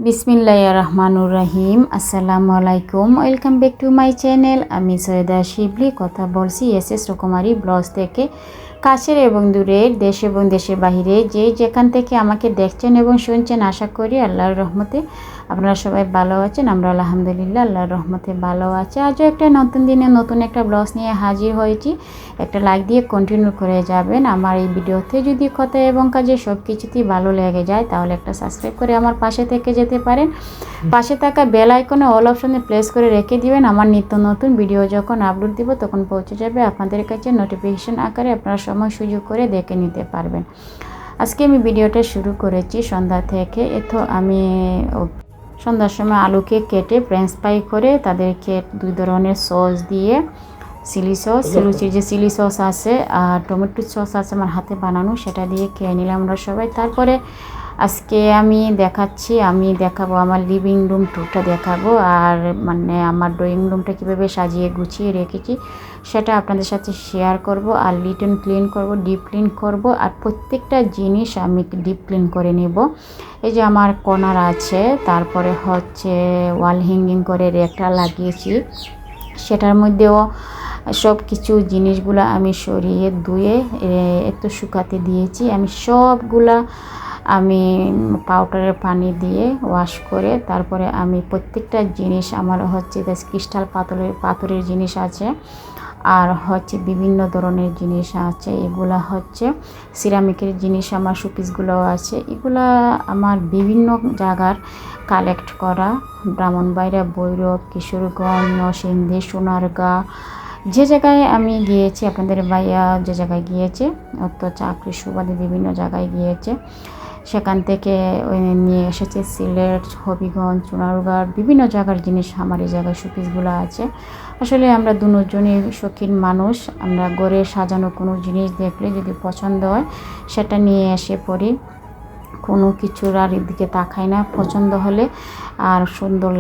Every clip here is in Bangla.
বিসমিল্লাহির রহমানুর রহিম। আসসালামু আলাইকুম, welcome back to my channel. আমি সৈয়দা শিবলি কথা বলছি এসএস রকমারি ব্লগস থেকে। কাছের এবং দূরের, দেশ এবং দেশের বাহিরে যে যেখান থেকে আমাকে দেখছেন এবং শুনছেন, আশা করি আল্লাহর রহমতে আপনারা সবাই ভালো আছেন। আমরা আলহামদুলিল্লাহ আল্লাহর রহমতে ভালো আছি। আজও একটা নতুন দিনে নতুন একটা ব্লগস নিয়ে হাজির হয়েছি। একটা লাইক দিয়ে কন্টিনিউ করে যাবেন। আমার এই ভিডিওতে যদি কথা এবং কাজে সব কিছুতেই ভালো লেগে যায় তাহলে একটা সাবস্ক্রাইব করে আমার পাশে থেকে যেতে পারেন। পাশে থাকা বেল আইকনে অল অপশনে প্রেস করে রেখে দিবেন। আমার নিত্য নতুন ভিডিও যখন আপলোড দিব তখন পৌঁছে যাবে আপনাদের কাছে নোটিফিকেশন আকারে। আপনারা সময় সুযোগ করে দেখে নিতে পারবেন। আজকে আমি ভিডিওটা শুরু করেছি সন্ধ্যা থেকে। আমি সন্ধ্যার সময় আলুকে কেটে ফ্রেঞ্চ ফ্রাই করে তাদেরকে দুই ধরনের সস দিয়ে, চিলি সস, লুচির যে চিলি সস আছে আর টমেটো সস আছে আমার হাতে বানানো, সেটা দিয়ে খেয়ে নিলাম আমরা সবাই। তারপরে আজকে আমি দেখাবো আমার লিভিং রুম টুরটা দেখাবো, আর মানে আমার ড্রয়িং রুমটা কীভাবে সাজিয়ে গুছিয়ে রেখেছি সেটা আপনাদের সাথে শেয়ার করব। আর লিটন ক্লিন করব, ডিপ ক্লিন করব, আর প্রত্যেকটা জিনিস আমি ডিপ ক্লিন করে নেব। এই যে আমার কর্নার আছে, তারপরে হচ্ছে ওয়াল হ্যাঙ্গিং করে রেকটা লাগিয়েছি, সেটার মধ্যেও সব কিছু জিনিসগুলো আমি সরিয়ে ধুয়ে একটু শুকাতে দিয়েছি। আমি সবগুলা পাউডারের পানি দিয়ে ওয়াশ করে তারপরে আমি প্রত্যেকটা জিনিস আমার হচ্ছে ক্রিস্টাল পাথরের জিনিস আছে, আর হচ্ছে বিভিন্ন ধরনের জিনিস আছে। এগুলা হচ্ছে সিরামিকের জিনিস, আমার শোপিসগুলোও আছে। এগুলা আমার বিভিন্ন জায়গার কালেক্ট করা, ব্রাহ্মণবাড়িয়া, ভৈরব, কিশোরগঞ্জ, নরসিংদী, সোনারগাঁ, যে জায়গায় আমি গিয়েছি, আপনাদের ভাইয়া যে জায়গায় গিয়েছে অত চাকরির সুবাদে বিভিন্ন জায়গায় গিয়েছে, সেখান থেকে নিয়ে এসেছে। সিলেট, হবিগঞ্জ, সোনারগাঁর বিভিন্ন জায়গার জিনিস আমার এই জায়গায় শোপিসগুলো আছে। আসলে আমরা দুজনই শৌখিন মানুষ, আমরা ঘরে সাজানো কোনো জিনিস দেখলে যদি পছন্দ হয় সেটা নিয়ে এসে পড়ি, কোনো কিছুর আর এদিকে তাকাই না। পছন্দ হলে আর সুন্দর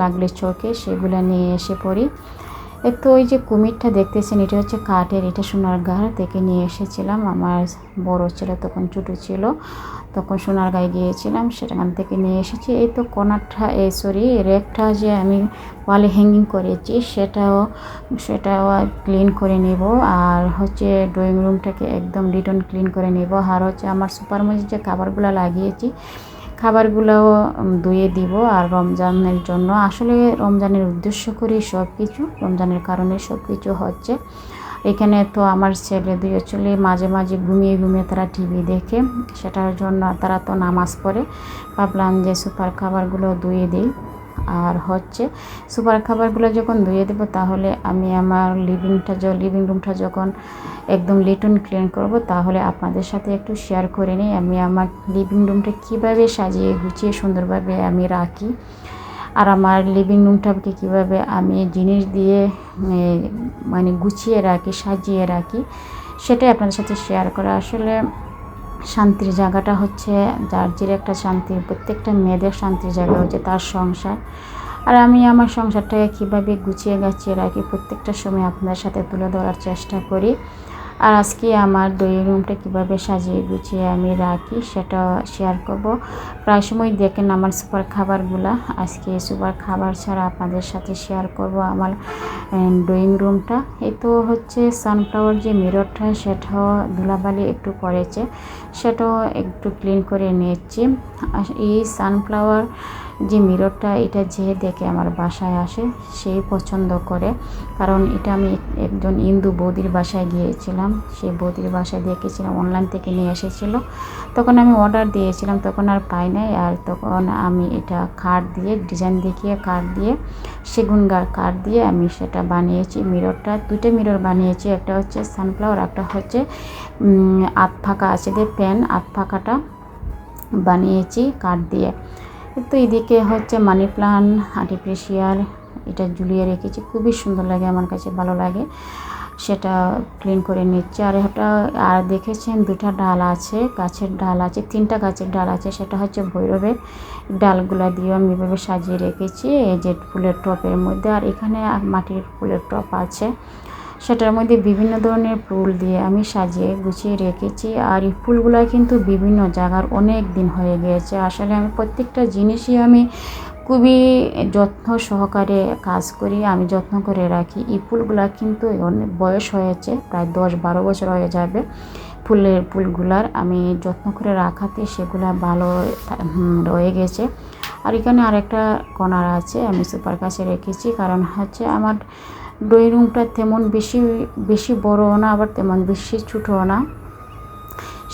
লাগলে চোখে সেগুলো নিয়ে এসে পড়ি। ওই যে কুমিরটা দেখতেছেন, এটা হচ্ছে কাঠের, এটা সোনারগাঁ থেকে নিয়ে এসেছিলাম। আমার বড় ছেলে তখন ছোটো ছিল, তখন সোনারগাঁয়ে গিয়েছিলাম, সেখান থেকে নিয়ে এসেছি। এই তো কর্নারটা রেকটা যে আমি ওয়ালে হ্যাঙ্গিং করেছি সেটাও ক্লিন করে নেব। আর হচ্ছে ড্রয়িং রুমটাকে একদম লিটন ক্লিন করে নেব। আর হচ্ছে আমার সুপার মধ্যে যে খাবারগুলো লাগিয়েছি খাবারগুলোও ধুয়ে দিব। আর রমজানের জন্য আসলে রমজানের উদ্দেশ্য করে সব কিছু, রমজানের কারণে সব কিছু হচ্ছে। এখানে তো আমার ছেলে দুই ছেলে মাঝে মাঝে ঘুমিয়ে তারা টিভি দেখে, সেটার জন্য তারা তো নামাজ পড়ে। ভাবলাম যে সুপার খাবারগুলো ধুয়ে দিই। আর হচ্ছে সুপার খাবারগুলো যখন ধুয়ে দেবো তাহলে আমি আমার লিভিং রুমটা যখন একদম লিটন ক্লিন করব তাহলে আপনাদের সাথে একটু শেয়ার করে নিই আমি আমার লিভিং রুমটা কীভাবে সাজিয়ে গুছিয়ে সুন্দরভাবে আমি রাখি, আর আমার লিভিং রুমটাকে কীভাবে আমি জিনিস দিয়ে মানে গুছিয়ে রাখি, সাজিয়ে রাখি, সেটাই আপনাদের সাথে শেয়ার করা। আসলে শান্তির জায়গাটা হচ্ছে যার একটা শান্তির, প্রত্যেকটা মেয়েদের শান্তির জায়গা হচ্ছে তার সংসার। আর আমি আমার সংসারটাকে কীভাবে গুছিয়ে গাছিয়ে রাখি প্রত্যেকটা সময় আপনাদের সাথে তুলে ধরার চেষ্টা করি। আর আজকে আমার ড্রয়িং রুমটা কীভাবে সাজিয়ে গুছিয়ে আমি রাখি সেটা শেয়ার করব। প্রায় সময় দেখেন আমার সুপার খাবারগুলা, আজকে সুপার খাবার ছাড়া আপনাদের সাথে শেয়ার করব আমার ড্রয়িং রুমটা। এই তো হচ্ছে সানফ্লাওয়ার যে মিররটা সেটাও ধুলাবালি একটু পড়েছে, সেটাও একটু ক্লিন করে নিয়েছি। এই সানফ্লাওয়ার যে মিররটা, এটা যে দেখে আমার বাসায় আসে সেই পছন্দ করে, কারণ এটা আমি একজন হিন্দু বৌদির বাসায় গিয়েছিলাম, সেই বৌদির বাসায় দেখেছিলাম, অনলাইন থেকে নিয়ে এসেছিল। তখন আমি অর্ডার দিয়েছিলাম, তখন আর পাই নাই। আর তখন আমি এটা কাঠ দিয়ে ডিজাইন দেখিয়ে সেগুন কাঠ দিয়ে আমি সেটা বানিয়েছি। মিররটা দুইটা মিরর বানিয়েছি, একটা হচ্ছে সানফ্লাওয়ার, একটা হচ্ছে আধ ফাঁকা আছে যে প্যান, আধ ফাঁকাটা বানিয়েছি কাঠ দিয়ে। তো এদিকে হচ্ছে মানি প্লান্ট আর্টিফিশিয়াল, এটা ঝুলিয়ে রেখেছি, খুবই সুন্দর লাগে, আমার কাছে ভালো লাগে, সেটা ক্লিন করে নিচ্ছে। আর দেখেছেন দুটা ডাল আছে, গাছের ডাল আছে, তিনটা গাছের ডাল আছে, সেটা হচ্ছে ভৈরবের ডালগুলা দিয়ে আমি এভাবে সাজিয়ে রেখেছি এই যে ফুলের টপের মধ্যে। আর এখানে মাটির ফুলের টপ আছে, সেটার মধ্যে বিভিন্ন ধরনের ফুল দিয়ে আমি সাজিয়ে গুছিয়ে রেখেছি। আর এই ফুলগুলো কিন্তু বিভিন্ন জায়গার অনেক দিন হয়ে গিয়েছে। আসলে আমি প্রত্যেকটা জিনিসই আমি খুবই যত্ন সহকারে কাজ করি, আমি যত্ন করে রাখি। এই ফুলগুলা কিন্তু অনেক বয়স হয়েছে, প্রায় 10-12 বছর হয়ে যাবে। ফুলগুলার আমি যত্ন করে রাখাতে সেগুলা ভালো রয়ে গেছে। আর এখানে আরেকটা কর্নার আছে, আমি সুপার কাছে রেখেছি, কারণ হচ্ছে আমার ড্রয়িং রুমটা তেমন বেশি বড়ও না, আবার তেমন বেশি ছোটও না,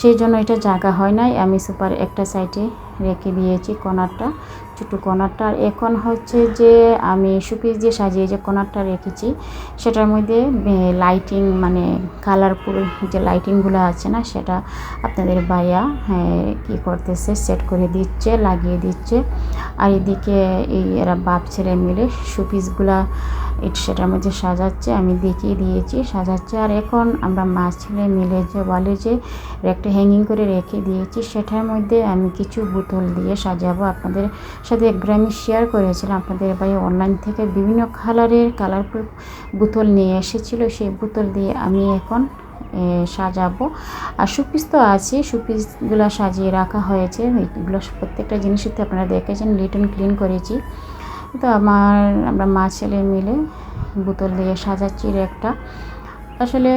সেই জন্য এটা জায়গা হয় নাই। আমি সুপার একটা সাইডে রেখে দিয়েছি কর্নারটা, ছোটো কর্নারটা। আর এখন হচ্ছে যে আমি শোপিস দিয়ে সাজিয়ে যে কর্নারটা রেখেছি সেটার মধ্যে লাইটিং, মানে কালারফুল যে লাইটিংগুলো আছে না, সেটা আপনাদের ভাইয়া কী করতেছে, সেট করে দিচ্ছে, লাগিয়ে দিচ্ছে। আর এদিকে এরা বাপ ছেলে মিলে শোপিসগুলা সেটার মধ্যে সাজাচ্ছে, আমি দেখিয়ে দিয়েছি সাজাচ্ছে। আর এখন আমরা মা ছেলে মিলে যে বলে যে একটা হ্যাঙ্গিং করে রেখে দিয়েছি, সেটার মধ্যে আমি কিছু বোতল দিয়ে সাজাবো। আপনাদের সাথে একবার আমি শেয়ার করেছিলাম, আপনাদের ভাই অনলাইন থেকে বিভিন্ন কালারফুল বোতল নিয়ে এসেছিল, সেই বোতল দিয়ে আমি এখন সাজাবো। আর শোপিস তো আছে, শোপিসগুলো সাজিয়ে রাখা হয়েছে। এগুলো প্রত্যেকটা জিনিসতে আপনারা দেখেছেন, নিট অ্যান্ড ক্লিন করেছি। তো আমরা মা ছেলে মিলে বোতল দিয়ে সাজাচ্ছি একটা। আসলে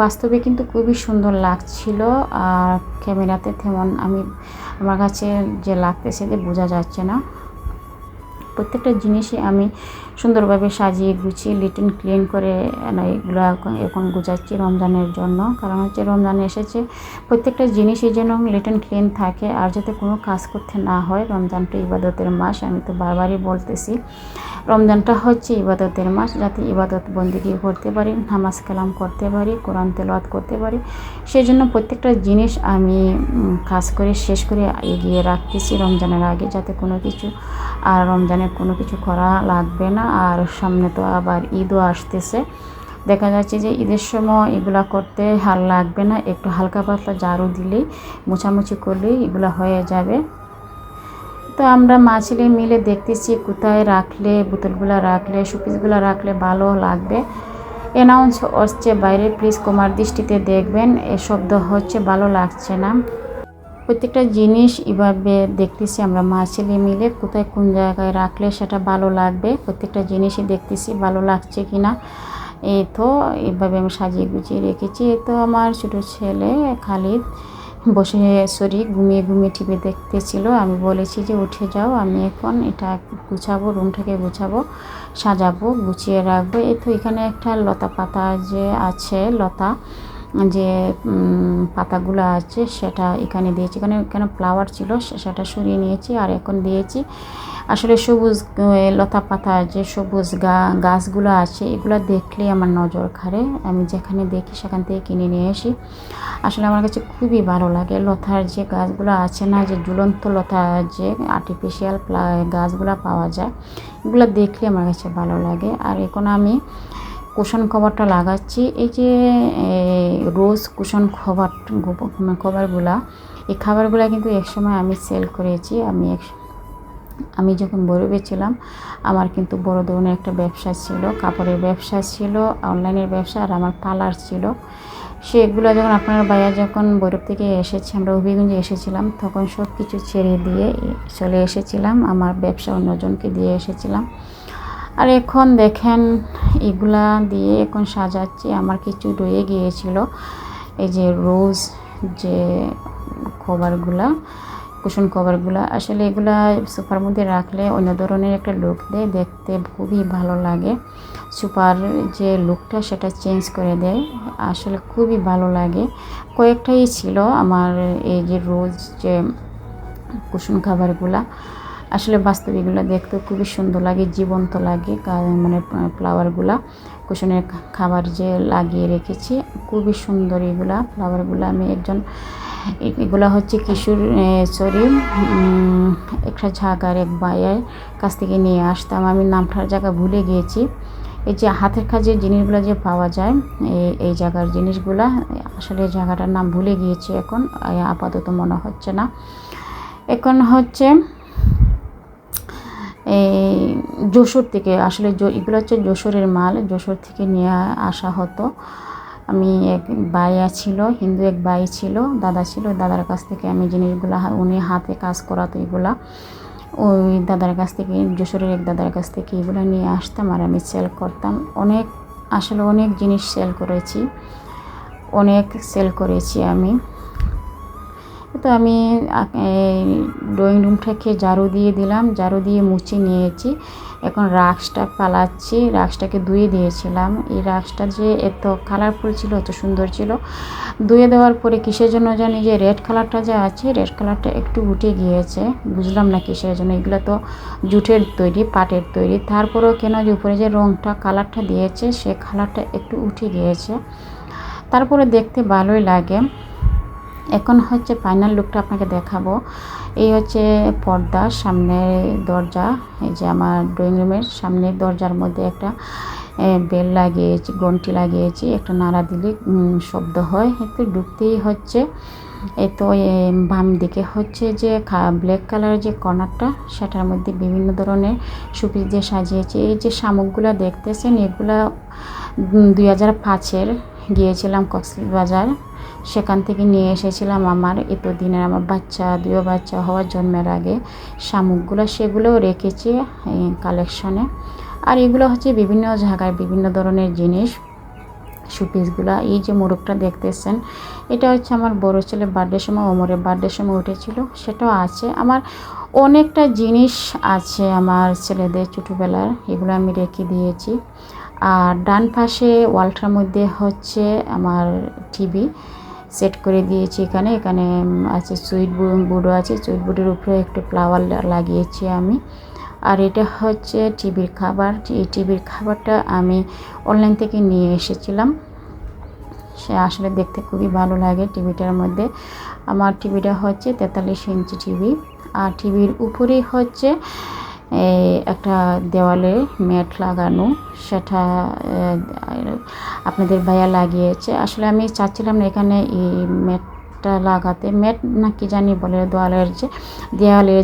বাস্তবে কিন্তু খুবই সুন্দর লাগছিল, আর ক্যামেরাতে তেমন আমার কাছে যে লাগতেছে যে বোঝা যাচ্ছে না। প্রত্যেকটা জিনিসই আমি সুন্দরভাবে সাজিয়ে গুছিয়ে নিট অ্যান্ড ক্লিন করে এগুলো এখন গুছাচ্ছি রমজানের জন্য। কারণ হচ্ছে রমজান এসেছে, প্রত্যেকটা জিনিসই যেন নিট অ্যান্ড ক্লিন থাকে, আর যাতে কোনো কাজ করতে না হয়। রমজানটা ইবাদতের মাস, আমি তো বারবারই বলতেছি রমজানটা হচ্ছে ইবাদতের মাস, যাতে ইবাদত বন্দেগী করতে পারি, নামাজ কালাম করতে পারি, কোরআন তেলাওয়াত করতে পারি। সেই জন্য প্রত্যেকটা জিনিস আমি কাজ করে শেষ করে এগিয়ে রাখতেছি রমজানের আগে, যাতে কোনো কিছু আর রমজানের কোনো কিছু করা লাগবে না। আর সামনে তো আবার ঈদও আসতেছে, দেখা যাচ্ছে যে ঈদের সময় এগুলা করতে হাল লাগবে না, একটু হালকা পাতলা ঝাড়ু দিলেই, মোছামুছি করলেই এগুলো হয়ে যাবে। তো আমরা মা ছেলে মিলে দেখতেছি কোথায় রাখলে, বোতলগুলো রাখলে, শোপিসগুলো রাখলে ভালো লাগবে। অ্যানাউন্স হচ্ছে বাইরে, প্লিজ কুমার দৃষ্টিতে দেখবেন, এ শব্দ হচ্ছে, ভালো লাগছে না। প্রত্যেকটা জিনিস এভাবে দেখতেছি আমরা মা ছেলে মিলে, কোথায় কোন জায়গায় রাখলে সেটা ভালো লাগবে। প্রত্যেকটা জিনিসই দেখতেছি ভালো লাগছে কিনা। এই তো এইভাবে আমি সাজিয়ে গুছিয়ে রেখেছি। এই তো আমার ছোটো ছেলে খালিদ বসে ঘুমিয়ে টিভি দেখতেছিল। আমি বলেছি যে উঠে যাও, আমি এখন এটা গুছাবো, রুমটাকে গুছাবো, সাজাবো, গুছিয়ে রাখবো। এই তো এখানে একটা লতা পাতা যে আছে, লতা যে পাতাগুলো আছে সেটা এখানে দিয়েছি। এখানে ফ্লাওয়ার ছিল, সেটা সরিয়ে নিয়েছি, আর এখন দিয়েছি আসলে সবুজ লতা পাতা, যে সবুজ গাছগুলো আছে, এগুলো দেখলেই আমার নজর কাড়ে। আমি যেখানে দেখি সেখান থেকে কিনে নিয়ে আসি। আসলে আমার কাছে খুবই ভালো লাগে লতার যে গাছগুলো আছে না, যে ঝুলন্ত লতা, যে আর্টিফিশিয়াল গাছগুলো পাওয়া যায়, এগুলো দেখলে আমার কাছে ভালো লাগে। আর এখন আমি কুশন কভারটা লাগাচ্ছি। এই যে রোজ কুশন কভারগুলা, এই খাবারগুলো কিন্তু একসময় আমি সেল করেছি। আমি যখন বড়বে ছিলাম, আমার কিন্তু বড় ধরনের একটা ব্যবসা ছিল, কাপড়ের ব্যবসা ছিল, অনলাইনের ব্যবসা, আর আমার পার্লার ছিল। সেগুলো যখন আপনার ভাইয়া যখন বৈরব থেকে এসেছে, আমরা হবিগঞ্জে এসেছিলাম, তখন সব কিছু ছেড়ে দিয়ে চলে এসেছিলাম, আমার ব্যবসা অন্যজনকে দিয়ে এসেছিলাম। আর এখন দেখেন এগুলা দিয়ে এখন সাজাচ্ছি। আমার কিছু রয়ে গিয়েছিল, এই যে রোজ যে কভারগুলা, কুশন কভারগুলা, আসলে এগুলা সোফার মধ্যে রাখলে অন্য ধরনের একটা লুক দেয়, দেখতে খুবই ভালো লাগে। সোফার যে লুকটা সেটা চেঞ্জ করে দেয়, আসলে খুবই ভালো লাগে। কয়েকটাই ছিল আমার এই যে রোজ যে কুশন কভারগুলা, আসলে বাস্তবিকগুলো দেখতে খুবই সুন্দর লাগে, জীবন্ত লাগে। মানে ফ্লাওয়ারগুলা কুশনের খাবার যে লাগিয়ে রেখেছি, খুবই সুন্দর এগুলা ফ্লাওয়ারগুলো। আমি এগুলা হচ্ছে একটা ঝাগার এক ভাইয়ের কাছ থেকে নিয়ে আসতাম, আমি নামটার জায়গা ভুলে গিয়েছি। এই যে হাতের কাজের জিনিসগুলো যে পাওয়া যায়, এই জায়গার জিনিসগুলা, আসলে জায়গাটার নাম ভুলে গিয়েছি এখন, আপাতত মনে হচ্ছে না। এখন হচ্ছে এই যশোর থেকে, আসলে এগুলো হচ্ছে যশোরের মাল, যশোর থেকে নিয়ে আসা হতো। আমি এক ভাইয়া ছিল, হিন্দু এক ভাই ছিল, দাদা ছিল, দাদার কাছ থেকে আমি জিনিসগুলো, উনি হাতে কাজ করাতো এগুলা, ওই দাদার কাছ থেকে, যশোরের এক দাদার কাছ থেকে এগুলো নিয়ে আসতাম আর আমি সেল করতাম। আসলে অনেক জিনিস সেল করেছি আমি। তো আমি ড্রয়িং রুমটাকে ঝাড়ু দিয়ে দিলাম, ঝাড়ু দিয়ে মুছে নিয়েছি। এখন রাক্সটা পালাচ্ছি, রাক্সটাকে ধুয়ে দিয়েছিলাম। এই রাক্সটা যে এত কালারফুল ছিল, এত সুন্দর ছিল, ধুয়ে দেওয়ার পরে কিসের জন্য জানি যে রেড কালারটা যে আছে, রেড কালারটা একটু উঠে গিয়েছে, বুঝলাম না কিসের জন্য। এগুলো তো জুটের তৈরি, পাটের তৈরি, তারপরেও কেন যে উপরে যে রঙটা কালারটা দিয়েছে সে কালারটা একটু উঠে গিয়েছে। তারপরে দেখতে ভালোই লাগে। এখন হচ্ছে ফাইনাল লুকটা আপনাকে দেখাবো। এই হচ্ছে পর্দা, সামনের দরজা, এই যে আমার ড্রয়িং রুমের সামনের দরজার মধ্যে একটা বেল লাগিয়েছি, ঘন্টি লাগিয়েছি, একটা নাড়া দিলে শব্দ হয়। একটু ঢুকতেই হচ্ছে তো বাম দিকে হচ্ছে যে ব্ল্যাক কালারের যে কর্নারটা, সেটার মধ্যে বিভিন্ন ধরনের শোপিস দিয়ে সাজিয়েছি। এই যে শামুকগুলো দেখতেছেন, এগুলা 2005-এর গিয়েছিলাম কক্সবাজার, সেখান থেকে নিয়ে এসেছিলাম আমার এতদিনের, আমার দুই বাচ্চা হওয়ার জন্মের আগে শামুকগুলো, সেগুলোও রেখেছি কালেকশনে। আর এগুলো হচ্ছে বিভিন্ন জায়গায় বিভিন্ন ধরনের জিনিস, শোপিসগুলো। এই যে মোরগটা দেখতেছেন, এটা হচ্ছে আমার বড় ছেলের বার্থডে সময়, ওমরের বার্থডে সময় উঠেছিল, সেটাও আছে। আমার অনেকটা জিনিস আছে আমার ছেলেদের ছোটোবেলার, এগুলো আমি রেখে দিয়েছি। আর ডান পাশে ওয়ালটার মধ্যে হচ্ছে আমার টিভি সেট করে দিয়েছি। এখানে আছে সুইচ বোর্ডও আছে, সুইচ বোর্ডের উপরে একটু ফ্লাওয়ার লাগিয়েছি আমি। আর এটা হচ্ছে টিভির খাবার। এই টিভির খাবারটা আমি অনলাইন থেকে নিয়ে এসেছিলাম, সে আসলে দেখতে খুবই ভালো লাগে টিভিটার মধ্যে। আমার টিভিটা হচ্ছে 43 ইঞ্চি টিভি। আর টিভির উপরেই হচ্ছে একটা দেওয়ালে ম্যাট লাগানো, সেটা আপনাদের ভাইয়া লাগিয়েছে। আসলে আমি চাচ্ছিলাম না এখানে এই ম্যাটটা লাগাতে, ম্যাট না কি জানি বলে, দেওয়ালের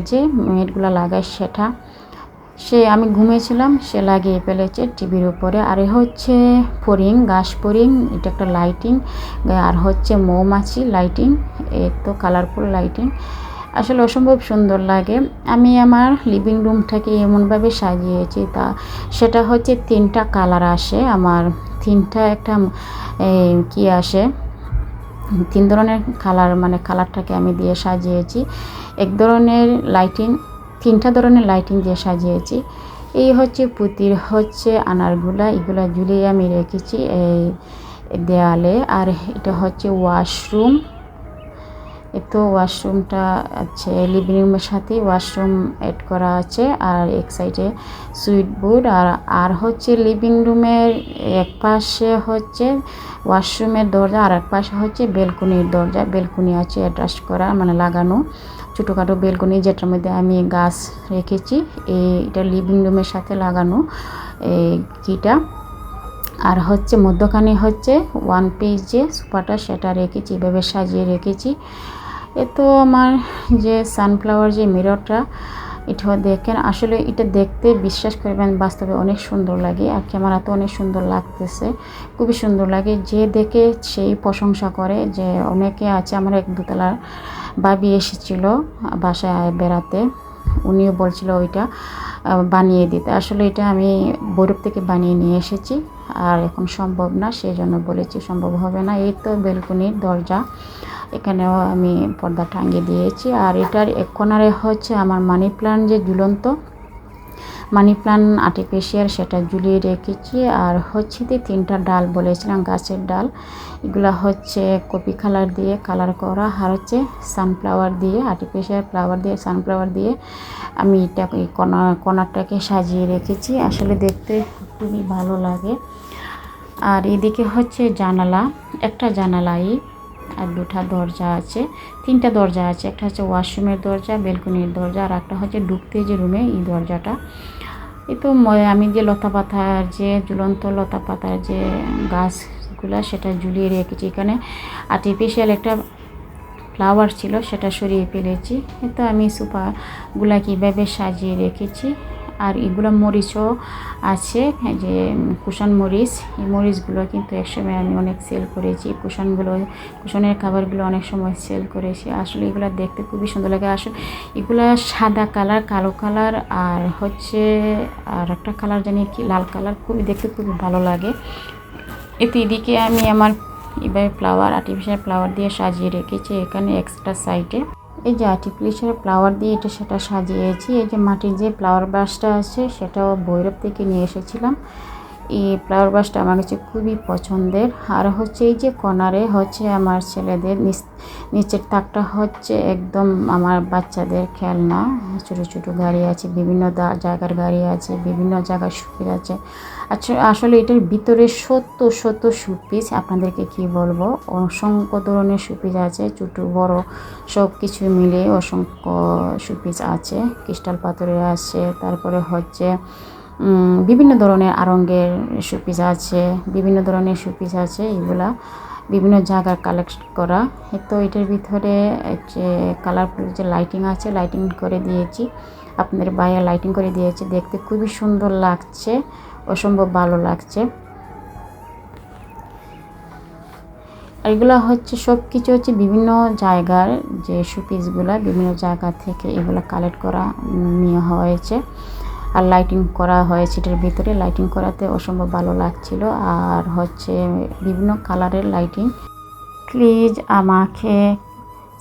যে ম্যাটগুলো লাগায় সেটা, আমি ঘুমিয়েছিলাম, সে লাগিয়ে ফেলেছে টিভির উপরে। আর হচ্ছে ঘাস ফড়িং, এটা একটা লাইটিং, আর হচ্ছে মৌমাছি লাইটিং, তো কালারফুল লাইটিং, আসলে অসম্ভব সুন্দর লাগে। আমি আমার লিভিং রুমটাকে এমনভাবে সাজিয়েছি, সেটা হচ্ছে 3টা কালার আসে আমার, 3টা একটা কি আসে, 3 ধরনের কালার, মানে কালারটাকে আমি দিয়ে সাজিয়েছি। এক ধরনের লাইটিং, 3টা ধরনের লাইটিং দিয়ে সাজিয়েছি। এই হচ্ছে পুঁতির হচ্ছে আনারগুলা, এগুলা ঝুলিয়ে আমি রেখেছি এই দেয়ালে। আর এটা হচ্ছে ওয়াশরুম, তো ওয়াশরুমটা আছে লিভিং রুমের সাথে, ওয়াশরুম এড করা আছে। আর এক সাইডে সুইচ বোর্ড, আর হচ্ছে লিভিং রুমের এক পাশে হচ্ছে ওয়াশরুমের দরজা, আর এক পাশে হচ্ছে বেলকনির দরজা। বেলকনি আছে অ্যাডজাস্ট করা, মানে লাগানো ছোটোখাটো বেলকনি, যেটার মধ্যে আমি গাছ রেখেছি। এটা লিভিং রুমের সাথে লাগানো এই কিটা। আর হচ্ছে মধ্যখানে হচ্ছে 1 পিস যে সোফাটা, সেটা রেখেছি, এভাবে সাজিয়ে রেখেছি। তো আমার যে সানফ্লাওয়ার যে মিররটা, এটা দেখেন, আসলে এটা দেখতে বিশ্বাস করবেন বাস্তবে অনেক সুন্দর লাগে, আর ক্যামেরাতে অনেক সুন্দর লাগতেছে, খুবই সুন্দর লাগে। যে দেখে সেই প্রশংসা করে। যে অনেকে আছে, আমার এক দোতলার ভাবি এসেছিল বাসায় বেড়াতে, উনিও বলছিল ওইটা বানিয়ে দিতে। আসলে এটা আমি বরফ থেকে বানিয়ে নিয়ে এসেছি, আর এখন সম্ভব না, সেই জন্য বলেছি সম্ভব হবে না। এই তো বেলকনির দরজা, এখানেও আমি পর্দা টাঙিয়ে দিয়েছি। আর এটার এক কোণারে হচ্ছে আমার মানি প্ল্যান্ট, যে ঝুলন্ত মানি প্ল্যান্ট আর্টিফিশিয়াল, সেটা ঝুলিয়ে রেখেছি। আর হচ্ছে 3টা ডাল বলেছিলাম, গাছের ডাল, এগুলো হচ্ছে কপি কালার দিয়ে কালার করা, আর হচ্ছে সানফ্লাওয়ার দিয়ে, আর্টিফিশিয়াল ফ্লাওয়ার দিয়ে, সানফ্লাওয়ার দিয়ে আমি এটা এই কর্নারটাকে সাজিয়ে রেখেছি। আসলে দেখতে খুবই ভালো লাগে। আর এদিকে হচ্ছে জানালা, একটা জানালাই, আর 2টা দরজা আছে, 3টা দরজা আছে। একটা হচ্ছে ওয়াশরুমের দরজা, বেলকনির দরজা, আর একটা হচ্ছে ঢুকতে যে রুমে এই দরজাটা। এই তো আমি যে লতা পাতার যে ঝুলন্ত লতা পাতার যে গাছগুলা, সেটা ঝুলিয়ে রেখেছি। এখানে আর্টিফিশিয়াল একটা ফ্লাওয়ার ছিল, সেটা সরিয়ে ফেলেছি। তো আমি সোফাগুলা কীভাবে সাজিয়ে রেখেছি আর এগুলো মরিচও আছে, যে কুশন মরিচ, এই মরিচগুলো কিন্তু একসময় আমি অনেক সেল করেছি। কুশনের খাবারগুলো অনেক সময় সেল করেছি। আসলে এগুলো দেখতে খুবই সুন্দর লাগে। আসলে এগুলো সাদা কালার, কালো কালার আর হচ্ছে আর একটা কালার জানি কি লাল কালার, খুবই দেখতে খুবই ভালো লাগে। এতে এদিকে আমি আমার এভাবে আর্টিফিশিয়াল ফ্লাওয়ার দিয়ে সাজিয়ে রেখেছি এখানে এক্সট্রা সাইডে। এই যে আর্টিফিশিয়াল ফ্লাওয়ার দিয়ে সেটা সাজিয়েছি। এই যে মাটির যে ফ্লাওয়ার ব্রাশটা আছে সেটাও ভৈরব থেকে নিয়ে এসেছিলাম। এই ফ্লাওয়ার ব্রাশটা আমার কাছে খুবই পছন্দের। আর হচ্ছে এই যে কর্নারে হচ্ছে আমার ছেলেদের নিচের তাকটা হচ্ছে একদম আমার বাচ্চাদের খেলনা, ছোটো ছোটো গাড়ি আছে, বিভিন্ন জায়গার গাড়ি আছে, বিভিন্ন জায়গার শোপিস আছে। আচ্ছা, আসলে এটার ভিতরে শত শোপিস, আপনাদেরকে কি বলবো, অসংখ্য ধরনের শোপিস আছে, ছোটো বড় সব কিছু মিলে অসংখ্য শোপিস আছে। ক্রিস্টাল পাথরের আছে, তারপরে হচ্ছে বিভিন্ন ধরনের আড়ঙের শোপিস আছে, বিভিন্ন ধরনের শোপিস আছে। এগুলা বিভিন্ন জায়গার কালেক্ট করা। তো এটার ভিতরে যে কালারফুল যে লাইটিং আছে, লাইটিং করে দিয়েছি, আপনাদের বাইরে লাইটিং করে দিয়েছি, দেখতে খুবই সুন্দর লাগছে, অসম্ভব ভালো লাগছে। আর এগুলো হচ্ছে সব কিছু হচ্ছে বিভিন্ন জায়গার যে শোপিসগুলো, বিভিন্ন জায়গা থেকে এগুলো কালেক্ট করা নিয়ে হয়েছে। আর লাইটিং করা হয়েছে, এটার ভিতরে লাইটিং করাতে অসম্ভব ভালো লাগছিল। আর হচ্ছে বিভিন্ন কালারের লাইটিং। প্লিজ আমাকে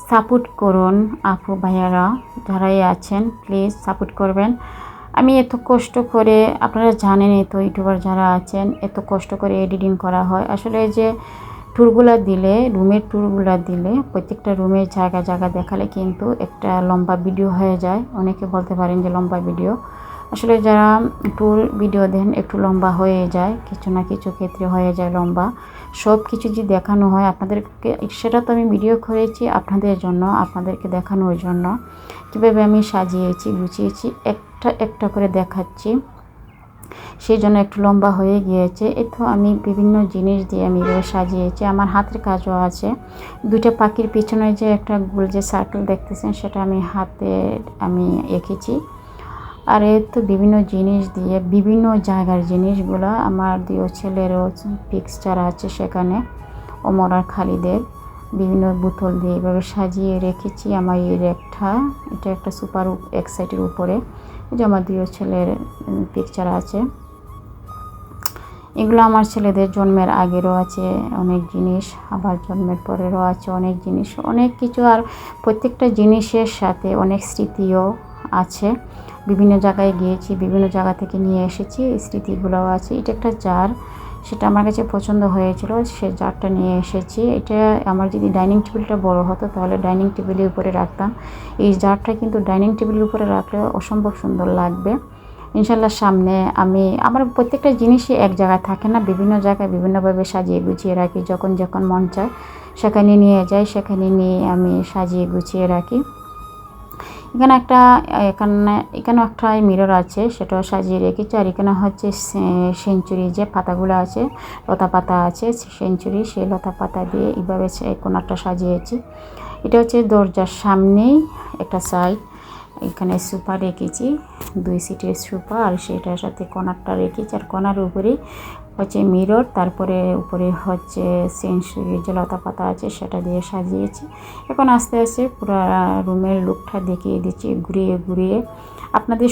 সাপোর্ট করুন আপু ভাইয়ারা, যারাই আছেন প্লিজ সাপোর্ট করবেন। আমি এত কষ্ট করে, আপনারা জানেন তো ইউটিউবার যারা আছেন, এত কষ্ট করে এডিটিং করা হয়। আসলে যে ট্যুরগুলো দিলে, রুমের ট্যুরগুলো দিলে, প্রত্যেকটা রুমের জায়গা জায়গা দেখালে কিন্তু একটা লম্বা ভিডিও হয়ে যায়। অনেকে বলতে পারেন যে লম্বা ভিডিও, আসলে যারা ট্যুর ভিডিও দেন একটু লম্বা হয়ে যায়, কিছু না কিছু ক্ষেত্রে হয়ে যায় লম্বা। সব কিছু যদি দেখানো হয় আপনাদেরকে, সেটা তো আমি ভিডিও করেছি আপনাদের জন্য, আপনাদেরকে দেখানোর জন্য কীভাবে আমি সাজিয়েছি গুছিয়েছি একটা একটা করে দেখাচ্ছি, সেই জন্য একটু লম্বা হয়ে গিয়েছে। এই তো আমি বিভিন্ন জিনিস দিয়ে আমি এভাবে সাজিয়েছি। আমার হাতের কাজও আছে, দুইটা পাখির পিছনে যে একটা গোল যে সার্কেল দেখতেছেন সেটা আমি হাতে আমি এঁকেছি। আর এই তো বিভিন্ন জিনিস দিয়ে, বিভিন্ন জায়গার জিনিসগুলো আমার দুই ছেলেরও পিকচার আছে সেখানে, ওমর আর খালিদের, বিভিন্ন বোতল দিয়ে এভাবে সাজিয়ে রেখেছি আমার এই রেকটা। এটা একটা সুপার এক্সাইটের উপরে, এই যে আমার দুই ছেলের পিকচার আছে। এগুলো আমার ছেলেদের জন্মের আগেরও আছে অনেক জিনিস, আবার জন্মের পরেরও আছে অনেক জিনিস, অনেক কিছু। আর প্রত্যেকটা জিনিসের সাথে অনেক স্মৃতিও আছে। বিভিন্ন জায়গায় গিয়েছি, বিভিন্ন জায়গা থেকে নিয়ে এসেছি, স্মৃতিগুলোও আছে। এটা একটা জার, সেটা আমার কাছে পছন্দ হয়েছিল, সে জারটা নিয়ে এসেছি। এটা আমার যদি ডাইনিং টেবিলটা বড় হতো তাহলে ডাইনিং টেবিলের উপরে রাখতাম। এই জারটা কিন্তু ডাইনিং টেবিলের উপরে রাখলে অসম্ভব সুন্দর লাগবে ইনশাল্লাহ। সামনে আমি আমার প্রত্যেকটা জিনিসই এক জায়গায় থাকে না, বিভিন্ন জায়গায় বিভিন্নভাবে সাজিয়ে গুছিয়ে রাখি। যখন যখন মন চায় সেখানে নিয়ে যাই, সেখানে নিয়ে আমি সাজিয়ে গুছিয়ে রাখি। এখানে একটা মিরর আছে, সেটাও সাজিয়ে রেখেছি। আর এখানে হচ্ছে সেঞ্চুরি যে পাতাগুলো আছে, লতা পাতা আছে সেঞ্চুরি, সেই লতা পাতা দিয়ে এইভাবে কোণাটা সাজিয়েছি। এটা হচ্ছে দরজার সামনেই একটা সাইড, এখানে সোফা রেখেছি, 2 সিটের সোফা, আর সেটার সাথে কর্নারটা রেখেছি। আর কর্নার উপরে হচ্ছে মিরর, তারপরে উপরে হচ্ছে সেঞ্চুরি যে লতা পাতা আছে সেটা দিয়ে সাজিয়েছি। এখন আস্তে আস্তে পুরো রুমের লুকটা দেখিয়ে দিচ্ছি ঘুরিয়ে ঘুরিয়ে আপনাদের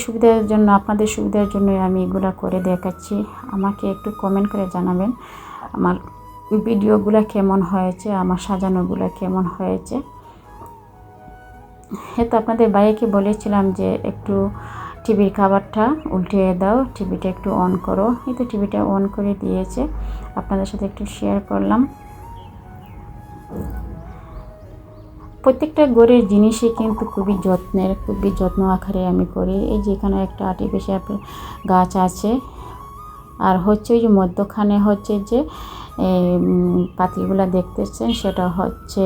সুবিধার জন্য আমি এগুলো করে দেখাচ্ছি। আমাকে একটু কমেন্ট করে জানাবেন আমার ভিডিওগুলো কেমন হয়েছে, আমার সাজানোগুলো কেমন হয়েছে। তো আপনাদের ভাইকে বলেছিলাম যে একটু টিভির খাবারটা উল্টিয়ে দাও, টিভিটা একটু অন করো। এই তো টিভিটা অন করে দিয়েছে, আপনাদের সাথে একটু শেয়ার করলাম। প্রত্যেকটা ঘরের জিনিসই কিন্তু খুবই যত্ন আকারে আমি করি। এই যে এখানে একটা আর্টিফিশিয়াল গাছ আছে, আর হচ্ছে ওই যে মধ্যখানে হচ্ছে যে পাতিলগুলো দেখতেছেন সেটা হচ্ছে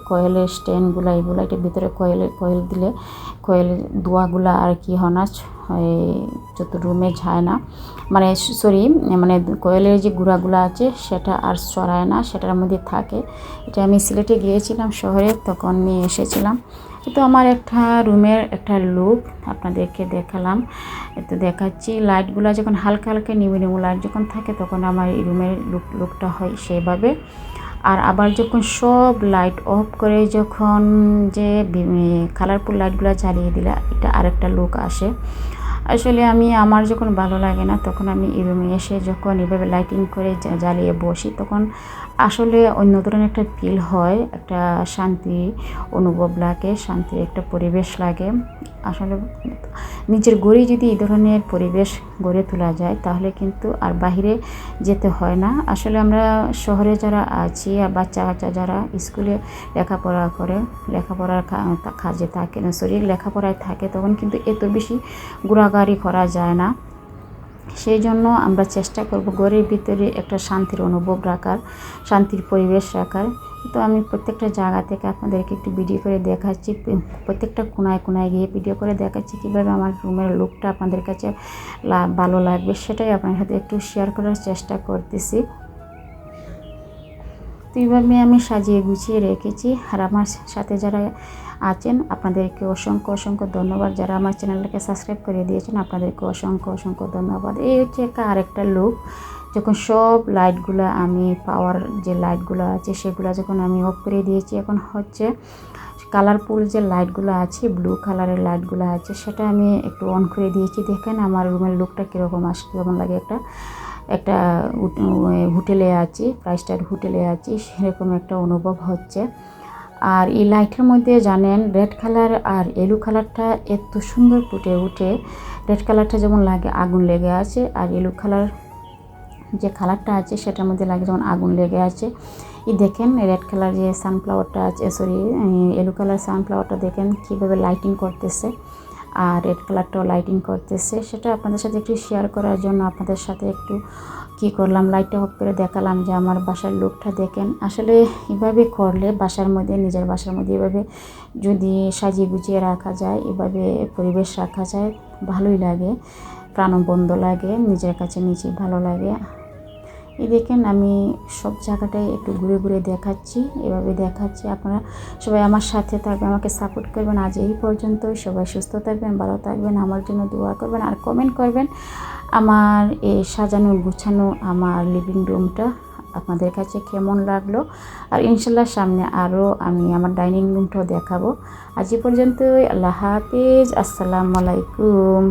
কয়েলের স্ট্যান্ডগুলো, এগুলো এটার ভিতরে কয়েল দিলে কয়েলের দোয়াগুলো আর কি হয় না, যত রুমে যায় না, মানে কয়েলের যে গুঁড়াগুলো আছে সেটা আর চড়ায় না, সেটার মধ্যে থাকে। এটা আমি সিলেটে গিয়েছিলাম শহরে, তখন নিয়ে এসেছিলাম। তো আমার একটা রুমের একটা লুক আপনাদেরকে দেখালাম। তো দেখাচ্ছি লাইটগুলো যখন হালকা হালকা নিবু নিবু লাইট যখন থাকে তখন আমার এই রুমের লুকটা হয় সেভাবে। আর আবার যখন সব লাইট অফ করে যখন যে কালারফুল লাইটগুলো জ্বালিয়ে দিলে এটা আরেকটা লুক আসে। আসলে আমি আমার যখন ভালো লাগে না তখন আমি এই রুমে এসে যখন এভাবে লাইটিং করে জ্বালিয়ে বসি তখন আসলে অন্য ধরনের একটা ফিল হয়, একটা শান্তি অনুভব লাগে, শান্তির একটা পরিবেশ লাগে। আসলে নিজের ঘরেই যদি এই ধরনের পরিবেশ গড়ে তোলা যায় তাহলে কিন্তু আর বাহিরে যেতে হয় না। আসলে আমরা শহরে যারা আছি আর বাচ্চা কাচ্চা যারা স্কুলে লেখাপড়া করে, লেখাপড়ার কাজে থাকে না, লেখাপড়ায় থাকে, তখন কিন্তু এত বেশি ঘোরাঘুরি করা যায় না। সেই জন্য আমরা চেষ্টা করব ঘরের ভিতরে একটা শান্তির অনুভব রাখার, শান্তির পরিবেশ রাখার। তো আমি প্রত্যেকটা জায়গা থেকে আপনাদেরকে একটু ভিডিও করে দেখাচ্ছি, প্রত্যেকটা কোনায় কোনায় গিয়ে ভিডিও করে দেখাচ্ছি কীভাবে আমার রুমের লুকটা আপনাদের কাছে ভালো লাগবে, সেটাই আপনার সাথে একটু শেয়ার করার চেষ্টা করতেছি। তো এইভাবে আমি সাজিয়ে গুছিয়ে রেখেছি। আর আমার সাথে যারা আছেন আপনাদেরকে অসংখ্য অসংখ্য ধন্যবাদ, যারা আমার চ্যানেলটাকে সাবস্ক্রাইব করে দিয়েছেন আপনাদেরকে অসংখ্য অসংখ্য ধন্যবাদ। এই হচ্ছে আরেকটা লুক, যখন সব লাইটগুলো আমি পাওয়ার যে লাইটগুলো আছে সেগুলো যখন আমি অফ করে দিয়েছি, এখন হচ্ছে কালারফুল যে লাইটগুলো আছে, ব্লু কালারের লাইটগুলো আছে, সেটা আমি একটু অন করে দিয়েছি। দেখেন আমার রুমের লুকটা কীরকম আসে, কীরকম লাগে, একটা হোটেলে আছি, 5 স্টার হোটেলে আছি সেরকম একটা অনুভব হচ্ছে। আর এই লাইটের মধ্যে জানেন রেড কালার আর ইয়েলো কালারটা এত সুন্দর ফুটে উঠে। রেড কালারটা যেমন লাগে আগুন লেগে আছে, আর ইয়েলো কালার যে কালারটা আছে সেটার মধ্যে লাগে যেমন আগুন লেগে আছে। এই দেখেন রেড কালার যে সানফ্লাওয়ারটা আছে, ইয়েলো কালার সানফ্লাওয়ারটা দেখেন কীভাবে লাইটিং করতেছে, আর রেড কালারটাও লাইটিং করতেছে। সেটা আপনাদের সাথে একটু শেয়ার করার জন্য আপনাদের সাথে একটু কী করলাম, লাইটটা অফ করে দেখালাম যে আমার বাসার লুকটা দেখেন। আসলে এভাবে করলে বাসার মধ্যে, নিজের বাসার মধ্যে এভাবে যদি সাজিয়ে গুছিয়ে রাখা যায়, এভাবে পরিবেশ রাখা যায়, ভালোই লাগে, প্রাণবন্ত লাগে, নিজের কাছে নিজেই ভালো লাগে। এই দেখেন আমি সব জায়গাটায় একটু ঘুরে ঘুরে দেখাচ্ছি, এভাবে দেখাচ্ছি। আপনারা সবাই আমার সাথে থাকবেন, আমাকে সাপোর্ট করবেন। আজ এই পর্যন্ত, সবাই সুস্থ থাকবেন, ভালো থাকবেন, আমার জন্য দোয়া করবেন আর কমেন্ট করবেন আমার এই সাজানো গুছানো আমার লিভিং রুমটা আপনাদের কাছে কেমন লাগলো। আর ইনশাল্লাহ সামনে আরও আমি আমার ডাইনিং রুমটাও দেখাবো। আজ এই পর্যন্তই, আল্লাহ হাফিজ, আসসালামু আলাইকুম।